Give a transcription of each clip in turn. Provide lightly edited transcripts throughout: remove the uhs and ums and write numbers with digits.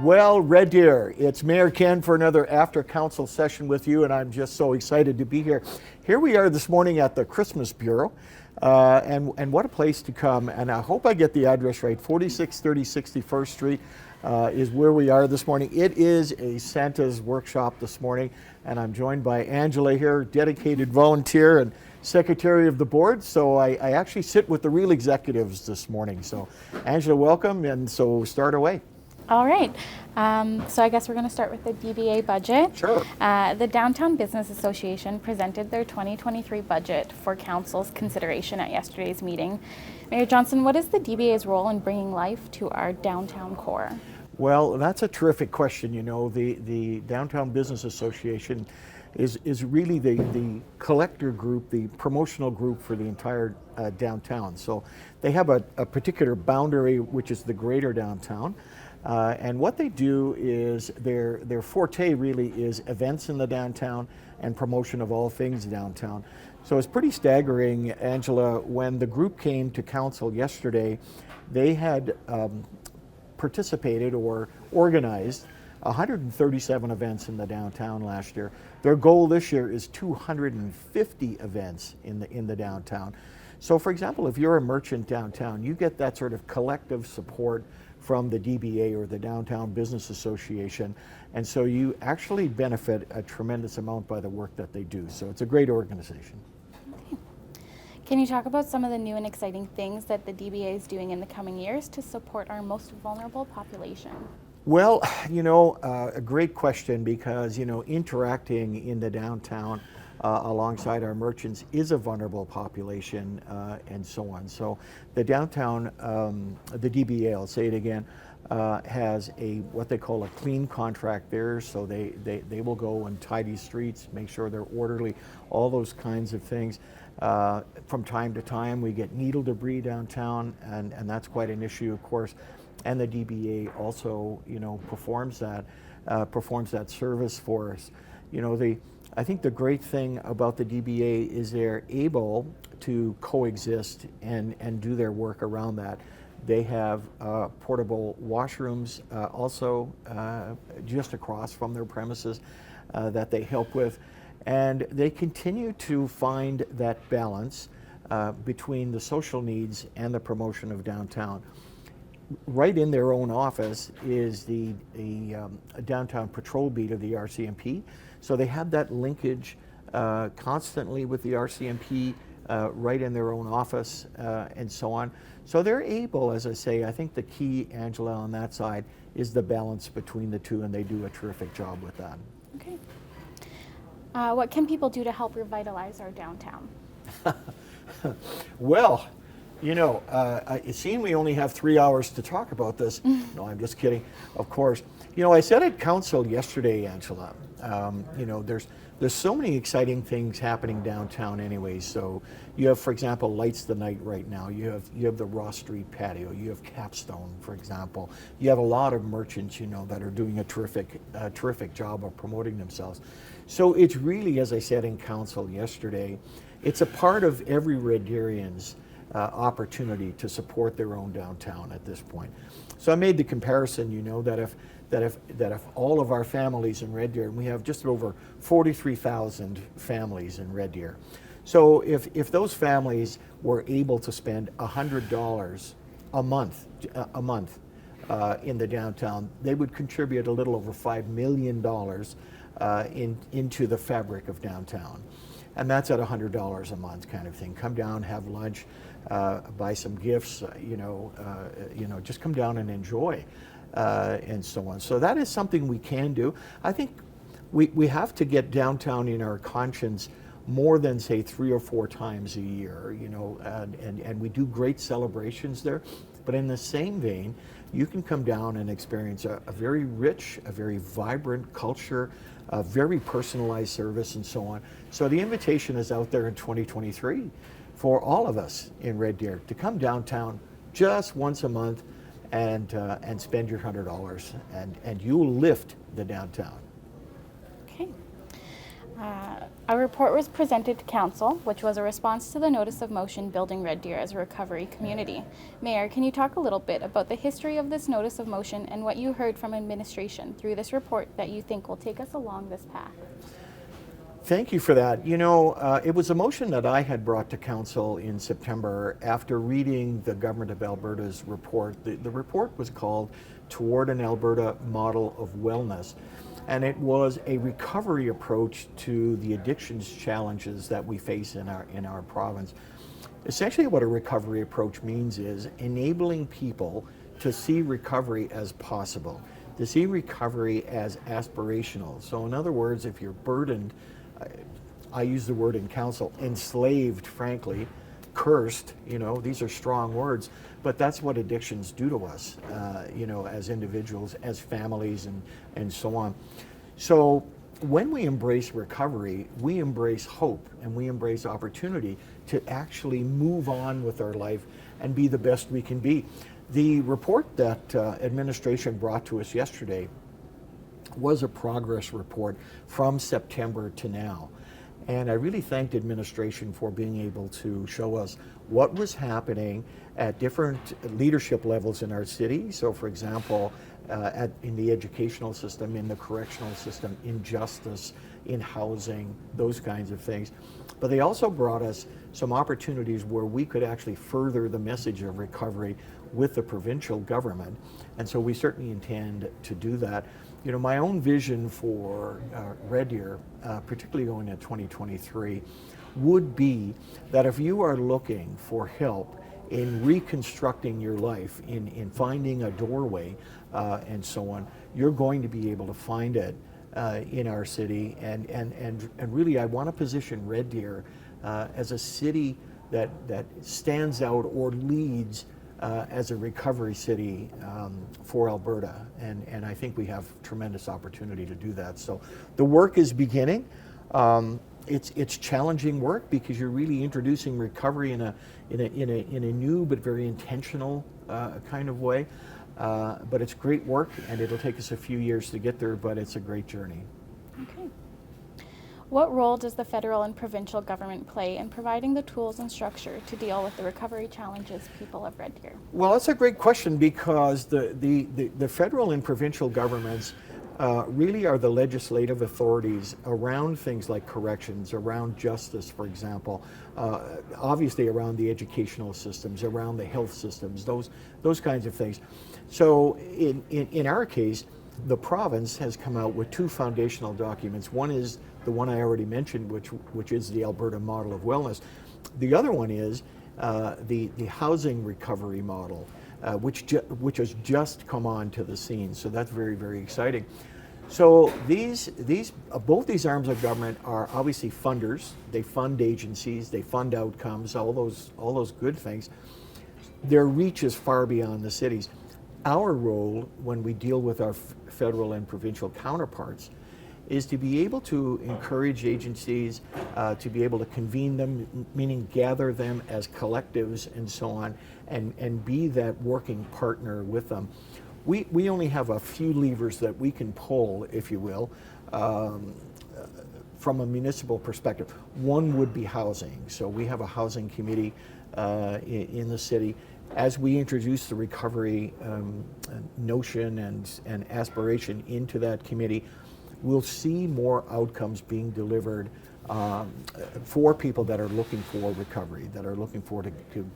Well, Red Deer, it's Mayor Ken for another after council session with you, and I'm just so excited to be here. Here we are this morning at the Christmas Bureau, and what a place to come. And I hope I get the address right. 4630 61st Street is where we are this morning. It is a Santa's workshop this morning, and I'm joined by Angela here, dedicated volunteer and secretary of the board. So I actually sit with the real executives this morning. So Angela, welcome, and so start away. All right. So I guess we're going to start with the DBA budget. Sure. The Downtown Business Association presented their 2023 budget for council's consideration at yesterday's meeting. Mayor Johnson, what is the DBA's role in bringing life to our downtown core? Well, that's a terrific question. You know, the Downtown Business Association is really the collector group, the promotional group for the entire downtown. So they have a particular boundary, which is the greater downtown. And what they do is their forte really is events in the downtown and promotion of all things downtown. So it's pretty staggering, Angela, when the group came to council yesterday, they had participated or organized 137 events in the downtown last year. Their goal this year is 250 events in the downtown. So for example, if you're a merchant downtown, you get that sort of collective support from the DBA or the Downtown Business Association, and so you actually benefit a tremendous amount by the work that they do. So it's a great organization. Okay. Can you talk about some of the new and exciting things that the DBA is doing in the coming years to support our most vulnerable population? Well, you know, a great question, because, you know, interacting in the downtown alongside our merchants is a vulnerable population and so on. So the downtown, the DBA, I'll say it again, has what they call a clean contract there. So they will go and tidy streets, make sure they're orderly, all those kinds of things. From time to time, we get needle debris downtown, and that's quite an issue, of course. And the DBA also, you know, performs that service for us. You know, I think the great thing about the DBA is they're able to coexist and do their work around that. They have portable washrooms also just across from their premises that they help with. And they continue to find that balance between the social needs and the promotion of downtown. Right in their own office is the downtown patrol beat of the RCMP. So they have that linkage constantly with the RCMP right in their own office and so on. So they're able, as I say, I think the key, Angela, on that side is the balance between the two, and they do a terrific job with that. Okay. What can people do to help revitalize our downtown? Well, you know, it seems we only have 3 hours to talk about this. No, I'm just kidding, of course. You know, I said at council yesterday, Angela, you know, there's so many exciting things happening downtown anyway. So you have, for example, Lights the Night right now. You have the Ross Street patio. You have Capstone, for example. You have a lot of merchants, you know, that are doing a terrific job of promoting themselves. So it's really, as I said in council yesterday, it's a part of every Red Deerian's opportunity to support their own downtown at this point. So I made the comparison, you know, that if all of our families in Red Deer, and we have just over 43,000 families in Red Deer. So if those families were able to spend $100 a month in the downtown, they would contribute a little over $5 million into the fabric of downtown. And that's at $100 a month kind of thing. Come down, have lunch, buy some gifts, you know, just come down and enjoy, and so on. So that is something we can do. I think we have to get downtown in our conscience more than, say, 3 or 4 times a year, you know, and we do great celebrations there. But in the same vein, you can come down and experience a very rich, a very vibrant culture, a very personalized service, and so on. So the invitation is out there in 2023 for all of us in Red Deer to come downtown just once a month and spend your $100, and you'll lift the downtown. Okay. A report was presented to Council, which was a response to the notice of motion building Red Deer as a recovery community. Mayor, can you talk a little bit about the history of this notice of motion and what you heard from administration through this report that you think will take us along this path? Thank you for that. You know, it was a motion that I had brought to Council in September after reading the Government of Alberta's report. The report was called Toward an Alberta Model of Wellness, and it was a recovery approach to the addictions challenges that we face in our province. Essentially what a recovery approach means is enabling people to see recovery as possible, to see recovery as aspirational. So in other words, if you're burdened, I use the word in Council, enslaved, frankly, cursed, you know, these are strong words, but that's what addictions do to us, you know, as individuals, as families, and so on. So when we embrace recovery, we embrace hope and we embrace opportunity to actually move on with our life and be the best we can be. The report that administration brought to us yesterday was a progress report from September to now. And I really thanked administration for being able to show us what was happening at different leadership levels in our city. So for example, in the educational system, in the correctional system, in justice, in housing, those kinds of things. But they also brought us some opportunities where we could actually further the message of recovery with the provincial government. And so we certainly intend to do that. You know, my own vision for Red Deer, particularly going into 2023, would be that if you are looking for help in reconstructing your life, in finding a doorway and so on, you're going to be able to find it in our city. And really, I want to position Red Deer as a city that stands out or leads as a recovery city for Alberta, and I think we have tremendous opportunity to do that. So the work is beginning. It's challenging work because you're really introducing recovery in a new but very intentional kind of way. But it's great work, and it'll take us a few years to get there, but it's a great journey. Okay. What role does the federal and provincial government play in providing the tools and structure to deal with the recovery challenges people of Red Deer? Well, that's a great question because the federal and provincial governments really are the legislative authorities around things like corrections, around justice, for example, obviously around the educational systems, around the health systems, those kinds of things. So in our case, the province has come out with two foundational documents. One is the one I already mentioned, which is the Alberta Model of Wellness. The other one is the housing recovery model, which has just come onto the scene. So that's very, very exciting. So both these arms of government are obviously funders. They fund agencies, they fund outcomes, all those good things. Their reach is far beyond the cities. Our role when we deal with our federal and provincial counterparts is to be able to encourage agencies, to be able to convene them, meaning gather them as collectives and so on, and be that working partner with them. We only have a few levers that we can pull, if you will, from a municipal perspective. One would be housing. So we have a housing committee in the city. As we introduce the recovery notion and aspiration into that committee, we'll see more outcomes being delivered for people that are looking for recovery, that are looking for to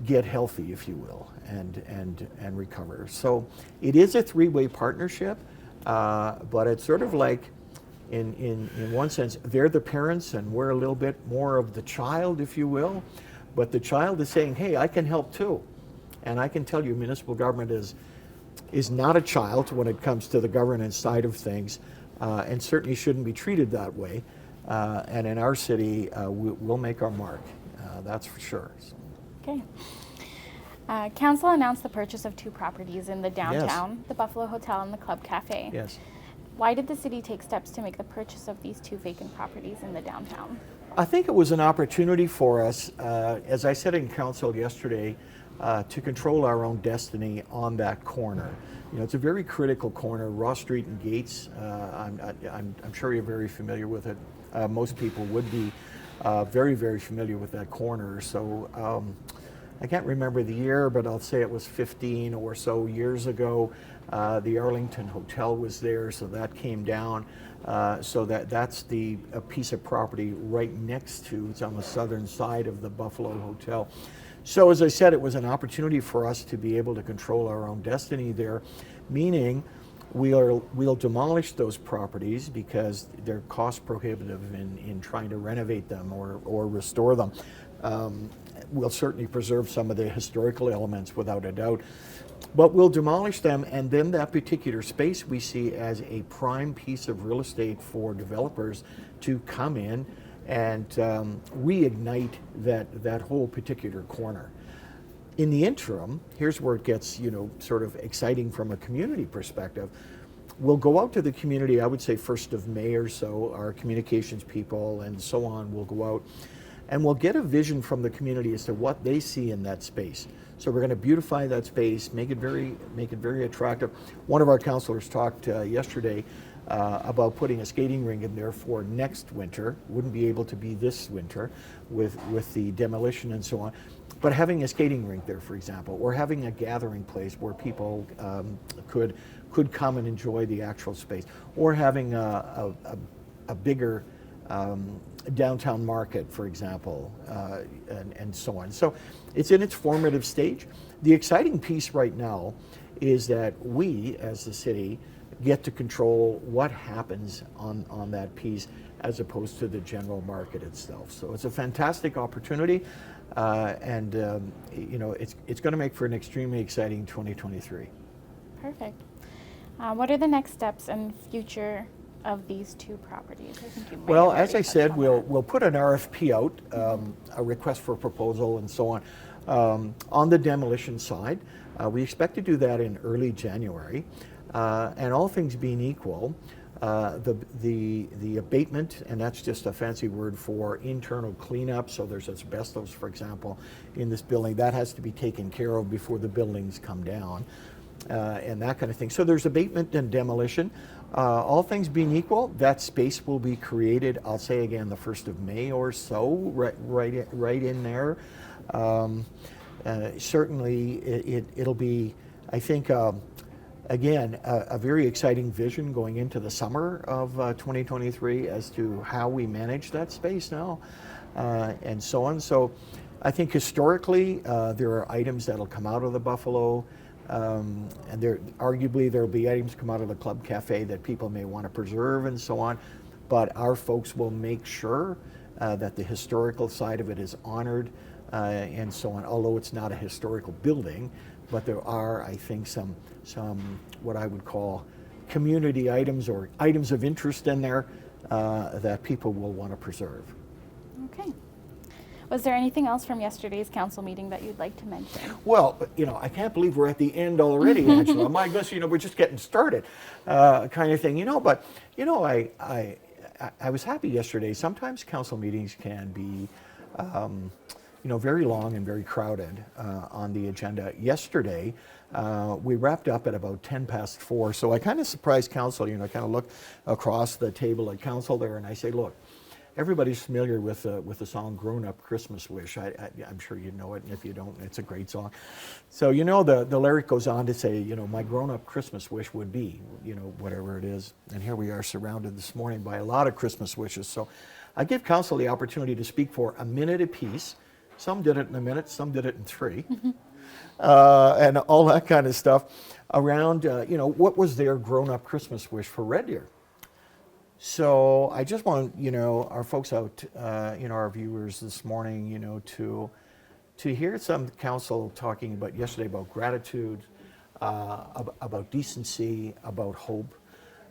get healthy, if you will, and recover. So it is a three-way partnership, but it's sort of like, in one sense, they're the parents and we're a little bit more of the child, if you will. But the child is saying, hey, I can help too. And I can tell you municipal government is not a child when it comes to the governance side of things, and certainly shouldn't be treated that way. And in our city, we'll make our mark, that's for sure. So. Okay. Council announced the purchase of two properties in the downtown, yes. The Buffalo Hotel and the Club Cafe. Yes. Why did the city take steps to make the purchase of these two vacant properties in the downtown? I think it was an opportunity for us. As I said in council yesterday, to control our own destiny on that corner. You know, it's a very critical corner, Ross Street and Gates. I'm sure you're very familiar with it. Most people would be very, very familiar with that corner. So I can't remember the year, but I'll say it was 15 or so years ago. The Arlington Hotel was there, so that came down. So that's a piece of property right next to, it's on the southern side of the Buffalo Hotel. So as I said, it was an opportunity for us to be able to control our own destiny there, meaning we'll demolish those properties because they're cost prohibitive in trying to renovate them or restore them. We'll certainly preserve some of the historical elements without a doubt, but we'll demolish them, and then that particular space we see as a prime piece of real estate for developers to come in and reignite that whole particular corner. In the interim, here's where it gets, you know, sort of exciting from a community perspective. We'll go out to the community, I would say 1st of May or so, our communications people and so on will go out, and we'll get a vision from the community as to what they see in that space. So we're going to beautify that space, make it very attractive. One of our councilors talked yesterday about putting a skating rink in there for next winter. Wouldn't be able to be this winter with the demolition and so on. But having a skating rink there, for example, or having a gathering place where people could come and enjoy the actual space, or having a bigger downtown market, for example, and so on. So it's in its formative stage. The exciting piece right now is that we, as the city, get to control what happens on that piece as opposed to the general market itself. So it's a fantastic opportunity, and you know, it's going to make for an extremely exciting 2023. Perfect. What are the next steps and future of these two properties? I think you might Well, have as I already said, touched on that. we'll put an RFP out, a request for proposal and so on the demolition side. We expect to do that in early January, and all things being equal, the abatement, and that's just a fancy word for internal cleanup, so there's asbestos, for example, in this building, that has to be taken care of before the buildings come down, and that kind of thing. So there's abatement and demolition. All things being equal, that space will be created, I'll say again, the 1st of May or so, right in there. Certainly it'll be, I think, again, a very exciting vision going into the summer of 2023 as to how we manage that space now, and so on. So I think historically there are items that'll come out of the Buffalo, and arguably there'll be items come out of the Club Cafe that people may want to preserve and so on, but our folks will make sure that the historical side of it is honored, and so on, although it's not a historical building, but there are, I think, some what I would call community items or items of interest in there that people will want to preserve. Okay. Was there anything else from yesterday's council meeting that you'd like to mention? Well, you know, I can't believe we're at the end already, Angela. My goodness, you know, we're just getting started, kind of thing, you know. But you know, I was happy yesterday. Sometimes council meetings can be, you know, very long and very crowded on the agenda. Yesterday, we wrapped up at about 4:10. So I kind of surprised council. You know, I kind of looked across the table at council there, and I say, look. Everybody's familiar with the song "Grown Up Christmas Wish." I'm sure you know it, and if you don't, it's a great song. So you know the lyric goes on to say, you know, my grown-up Christmas wish would be, you know, whatever it is. And here we are surrounded this morning by a lot of Christmas wishes. So I give council the opportunity to speak for a minute apiece. Some did it in a minute, some did it in 3, and all that kind of stuff around, you know, what was their grown-up Christmas wish for Red Deer. So I just want, you know, our folks out, you know, our viewers this morning, you know, to hear some council talking about yesterday about gratitude, about decency, about hope,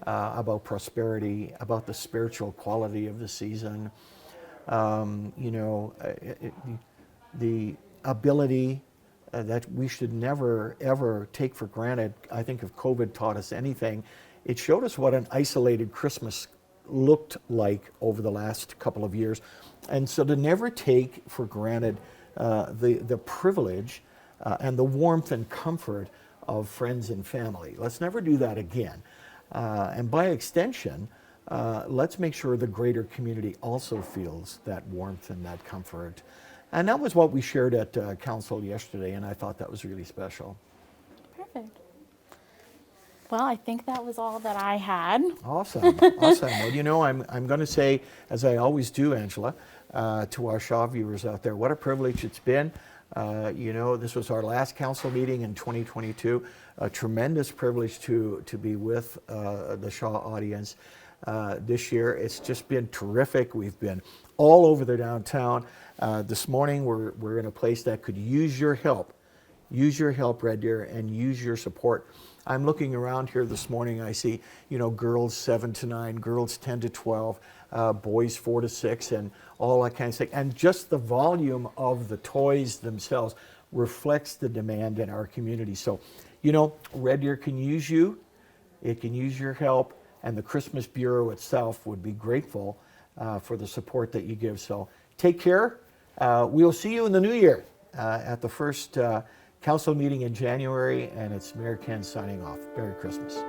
about prosperity, about the spiritual quality of the season, you know, the ability that we should never, ever take for granted. I think if COVID taught us anything, it showed us what an isolated Christmas looked like over the last couple of years. And so to never take for granted the privilege and the warmth and comfort of friends and family. Let's never do that again. And by extension, let's make sure the greater community also feels that warmth and that comfort. And that was what we shared at council yesterday, and I thought that was really special. Perfect. Well, I think that was all that I had. Awesome, awesome. Well, you know, I'm going to say, as I always do, Angela, to our Shaw viewers out there, what a privilege it's been. You know, this was our last council meeting in 2022. A tremendous privilege to be with the Shaw audience this year. It's just been terrific. We've been all over the downtown. This morning, we're in a place that could use your help. Use your help, Red Deer, and use your support. I'm looking around here this morning. I see, you know, girls 7 to 9, girls 10 to 12, boys 4 to 6, and all that kind of thing. And just the volume of the toys themselves reflects the demand in our community. So, you know, Red Deer can use you. It can use your help, and the Christmas Bureau itself would be grateful for the support that you give. So take care. We'll see you in the new year at the first council meeting in January, and it's Mayor Ken signing off. Merry Christmas.